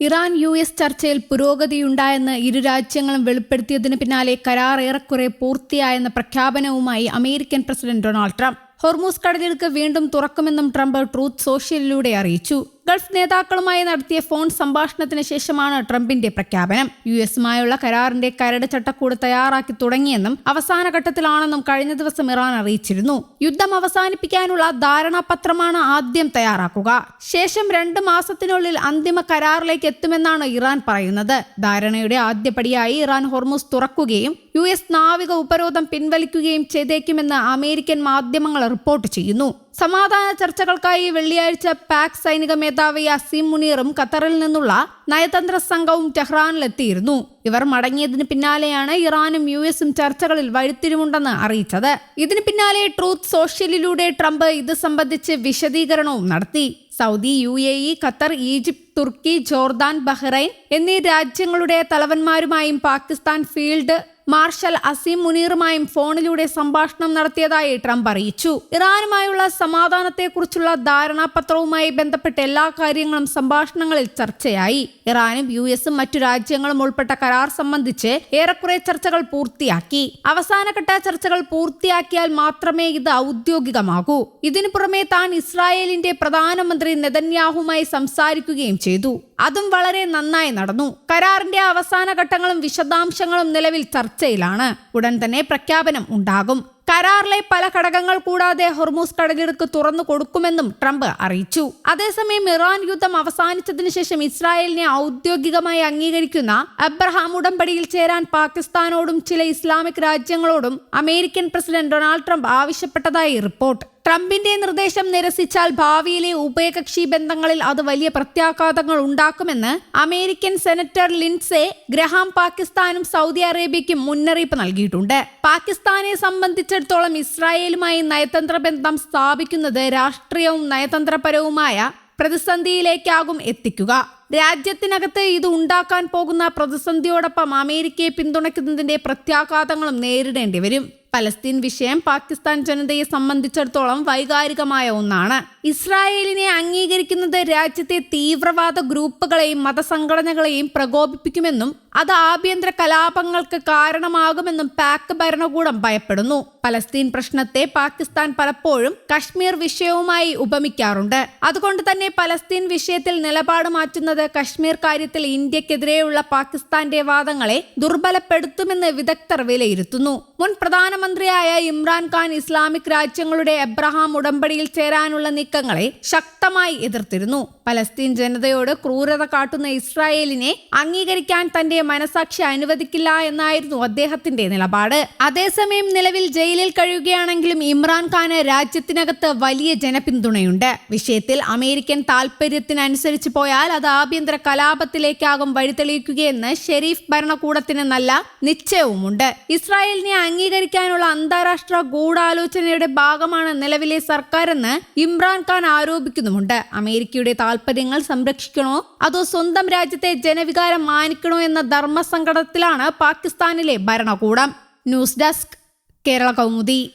Iran US ചർച്ചയിൽ പുരോഗതിയുണ്ടായെന്ന് ഇരു രാജ്യങ്ങളും വെളിപ്പെടുത്തിയതിന് പിന്നാലെ കരാർ ഏറെക്കുറെ പൂർത്തിയായെന്ന പ്രഖ്യാപനവുമായി American president Donald Trump. Hormuz കടലിടുക്ക് വീണ്ടും തുറക്കുമെന്നും ട്രംപ് ട്രൂത്ത് സോഷ്യലിലൂടെ അറിയിച്ചു. ഗൾഫ് നേതാക്കളുമായി നടത്തിയ ഫോൺ സംഭാഷണത്തിന് ശേഷമാണ് ട്രംപിന്റെ പ്രഖ്യാപനം. യുഎസുമായുള്ള കരാറിന്റെ കരട് ചട്ടക്കൂട് തയ്യാറാക്കി തുടങ്ങിയെന്നും അവസാന ഘട്ടത്തിലാണെന്നും കഴിഞ്ഞ ദിവസം ഇറാൻ അറിയിച്ചിരുന്നു. യുദ്ധം അവസാനിപ്പിക്കാനുള്ള ധാരണാപത്രമാണ് ആദ്യം തയ്യാറാക്കുക. ശേഷം 2 മാസത്തിനുള്ളിൽ അന്തിമ കരാറിലേക്ക് എത്തുമെന്നാണ് ഇറാൻ പറയുന്നത്. ധാരണയുടെ ആദ്യപടിയായി ഇറാൻ ഹോർമൂസ് തുറക്കുകയും US നാവിക ഉപരോധം പിൻവലിക്കുകയും ചെയ്തേക്കുമെന്ന് അമേരിക്കൻ മാധ്യമങ്ങൾ റിപ്പോർട്ട് ചെയ്യുന്നു. സമാധാന ചർച്ചകൾക്കായി വെള്ളിയാഴ്ച പാക് സൈനിക മേധാവി അസീം മുനീറും ഖത്തറിൽ നിന്നുള്ള നയതന്ത്ര സംഘവും ടെഹ്റാനിലെത്തിയിരുന്നു. ഇവർ മടങ്ങിയതിന് പിന്നാലെയാണ് ഇറാനും USഉം ചർച്ചകളിൽ വഴിത്തിരിവുണ്ടെന്ന് അറിയിച്ചത്. ഇതിന് പിന്നാലെ ട്രൂത്ത് സോഷ്യലിലൂടെ ട്രംപ് ഇത് സംബന്ധിച്ച് വിശദീകരണവും നടത്തി. സൗദി, UAE, ഖത്തർ, ഈജിപ്ത്, തുർക്കി, ജോർദാൻ, ബഹ്റൈൻ എന്നീ രാജ്യങ്ങളുടെ തലവന്മാരുമായും പാകിസ്ഥാൻ ഫീൽഡ് മാർഷൽ അസീം മുനീറുമായും ഫോണിലൂടെ സംഭാഷണം നടത്തിയതായി ട്രംപ് അറിയിച്ചു. ഇറാനുമായുള്ള സമാധാനത്തെക്കുറിച്ചുള്ള ധാരണാപത്രവുമായി ബന്ധപ്പെട്ട എല്ലാ കാര്യങ്ങളും സംഭാഷണങ്ങളിൽ ചർച്ചയായി. ഇറാനും USഉം മറ്റു രാജ്യങ്ങളും ഉൾപ്പെട്ട കരാർ സംബന്ധിച്ച് ഏറെക്കുറെ ചർച്ചകൾ പൂർത്തിയാക്കി. അവസാനഘട്ട ചർച്ചകൾ പൂർത്തിയാക്കിയാൽ മാത്രമേ ഇത് ഔദ്യോഗികമാകൂ. ഇതിനു പുറമെ താൻ ഇസ്രായേലിന്റെ പ്രധാനമന്ത്രി നെതന്യാഹുമായി സംസാരിക്കുകയും ചെയ്തു. അതും വളരെ നന്നായി നടന്നു. കരാറിന്റെ അവസാന ഘട്ടങ്ങളും വിശദാംശങ്ങളും നിലവിൽ ചർച്ചയിലാണ്. ഉടൻ തന്നെ പ്രഖ്യാപനം ഉണ്ടാകും. കരാറിലെ പല ഘടകങ്ങൾ കൂടാതെ ഹോർമൂസ് കടലിടുക്ക് തുറന്നു കൊടുക്കുമെന്നും ട്രംപ് അറിയിച്ചു. അതേസമയം ഇറാൻ യുദ്ധം അവസാനിച്ചതിനു ശേഷം ഇസ്രായേലിനെ ഔദ്യോഗികമായി അംഗീകരിക്കുന്ന അബ്രഹാം ഉടമ്പടിയിൽ ചേരാൻ പാകിസ്ഥാനോടും ചില ഇസ്ലാമിക് രാജ്യങ്ങളോടും അമേരിക്കൻ പ്രസിഡന്റ് ഡൊണാൾഡ് ട്രംപ് ആവശ്യപ്പെട്ടതായി റിപ്പോർട്ട്. ട്രംപിന്റെ നിർദ്ദേശം നിരസിച്ചാൽ ഭാവിയിലെ ഉഭയകക്ഷി ബന്ധങ്ങളിൽ അത് വലിയ പ്രത്യാഘാതങ്ങൾ ഉണ്ടാക്കുമെന്ന് അമേരിക്കൻ സെനറ്റർ ലിൻഡ്സേ ഗ്രഹാം പാകിസ്ഥാനും സൗദി അറേബ്യയ്ക്കും മുന്നറിയിപ്പ് നൽകിയിട്ടുണ്ട്. പാകിസ്ഥാനെ സംബന്ധിച്ചിടത്തോളം ഇസ്രായേലുമായി നയതന്ത്ര ബന്ധം സ്ഥാപിക്കുന്നത് രാഷ്ട്രീയവും നയതന്ത്രപരവുമായ പ്രതിസന്ധിയിലേക്കാകും എത്തിക്കുക. രാജ്യത്തിനകത്ത് ഇത് ഉണ്ടാക്കാൻ പോകുന്ന പ്രതിസന്ധിയോടൊപ്പം അമേരിക്കയെ പിന്തുണയ്ക്കുന്നതിന്റെ പ്രത്യാഘാതങ്ങളും നേരിടേണ്ടി വരും. പലസ്തീൻ വിഷയം പാകിസ്ഥാൻ ജനതയെ സംബന്ധിച്ചിടത്തോളം വൈകാരികമായ ഒന്നാണ്. ഇസ്രായേലിനെ അംഗീകരിക്കുന്നത് രാജ്യത്തെ തീവ്രവാദ ഗ്രൂപ്പുകളെയും മതസംഘടനകളെയും പ്രകോപിപ്പിക്കുമെന്നും അത് ആഭ്യന്തര കലാപങ്ങൾക്ക് കാരണമാകുമെന്നും പാക് ഭരണകൂടം ഭയപ്പെടുന്നു. പലസ്തീൻ പ്രശ്നത്തെ പാകിസ്ഥാൻ പലപ്പോഴും കശ്മീർ വിഷയവുമായി ഉപമിക്കാറുണ്ട്. അതുകൊണ്ട് തന്നെ പലസ്തീൻ വിഷയത്തിൽ നിലപാട് മാറ്റുന്നത് കശ്മീർ കാര്യത്തിൽ ഇന്ത്യക്കെതിരെയുള്ള പാകിസ്ഥാന്റെ വാദങ്ങളെ ദുർബലപ്പെടുത്തുമെന്ന് വിദഗ്ധർ വിലയിരുത്തുന്നു. മുൻ പ്രധാനമന്ത്രിയായ ഇമ്രാൻഖാൻ ഇസ്ലാമിക് രാജ്യങ്ങളുടെ അബ്രഹാം ഉടമ്പടിയിൽ ചേരാനുള്ള നീക്കങ്ങളെ ശക്തമായി എതിർത്തിരുന്നു. പലസ്തീൻ ജനതയോട് ക്രൂരത കാട്ടുന്ന ഇസ്രായേലിനെ അംഗീകരിക്കാൻ തന്റെ മനസാക്ഷി അനുവദിക്കില്ല എന്നായിരുന്നു അദ്ദേഹത്തിന്റെ നിലപാട്. അതേസമയം നിലവിൽ ജയിലിൽ കഴിയുകയാണെങ്കിലും ഇമ്രാൻഖാന് രാജ്യത്തിനകത്ത് വലിയ ജനപിന്തുണയുണ്ട്. വിഷയത്തിൽ അമേരിക്കൻ താൽപര്യത്തിനനുസരിച്ച് പോയാൽ അത് ആഭ്യന്തര കലാപത്തിലേക്കാകും വഴിതെളിയിക്കുകയെന്ന് ഷെരീഫ് ഭരണകൂടത്തിന് നല്ല നിശ്ചയവുമുണ്ട്. ഇസ്രായേലിനെ അംഗീകരിക്കാനുള്ള അന്താരാഷ്ട്ര ഗൂഢാലോചനയുടെ ഭാഗമാണ് നിലവിലെ സർക്കാരെന്ന് ഇമ്രാൻഖാൻ ആരോപിക്കുന്നുമുണ്ട്. അമേരിക്കയുടെ താൽപര്യങ്ങൾ സംരക്ഷിക്കണോ അതോ സ്വന്തം രാജ്യത്തെ ജനവികാരം മാനിക്കണോ എന്ന ധർമ്മസങ്കടത്തിലാണ് പാകിസ്ഥാനിലെ ഭരണകൂടം. News desk, Kerala Kaumudi.